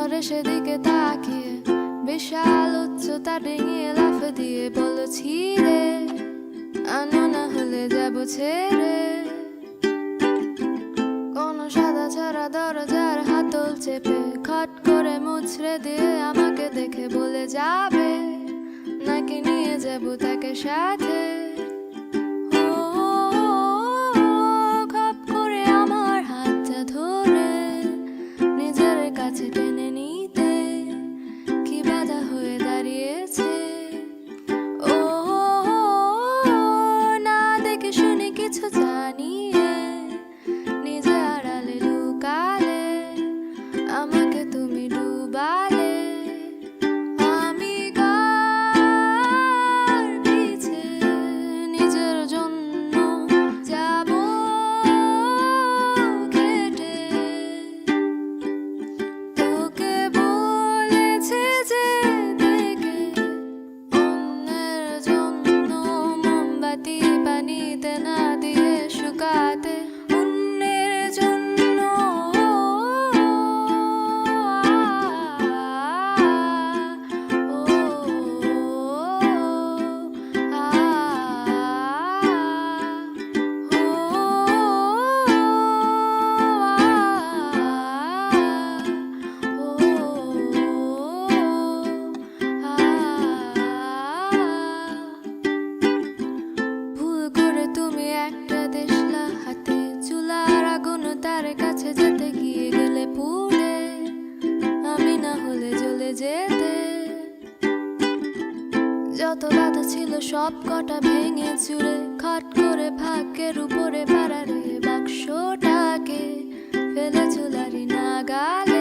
ঝরে সেদিকে তাকিয়ে বিশাল উচ্চতা ডিঙিয়ে লাফ দিয়ে বলেছি রে, আনো না হলে যাবো ছেড়ে। কোন সাদা ছাড়া দরজার হাতল চেপে খট করে মুছড়ে দিয়ে আমাকে দেখে বলে যাবে, নাকি নিয়ে যাবো তাকে সাথে। খপ করে আমার হাতটা ধরে নিজের কাছে টেনে নিতে কি বাধা হয়ে দাঁড়িয়েছে। ও না দেখে শুনে কিছু জানিয়ে নিজে আড়ালে লুকালে আমাকে তুমি ডুবালে। আমি কার পিছে নিজের জন্য যাব কেটে। তোকে বলেছে যে দেখে অন্যের জন্য মোমবাতি পানিতে না দিয়ে শুকাতে, অন্যের জন্য। ভুল করে তুমি একটা দেশলা হাতে চুলার আগুন তার কাছে যেতে গিয়ে গেলে পুড়ে, আমি না হলে জ্বলে যেতে। যত বাধা ছিল সব কটা ভেঙে চুরে খট করে ভাগ্যের উপরে পাড়ারে বাক্সটাকে ফেলে চুলারি নাগালে।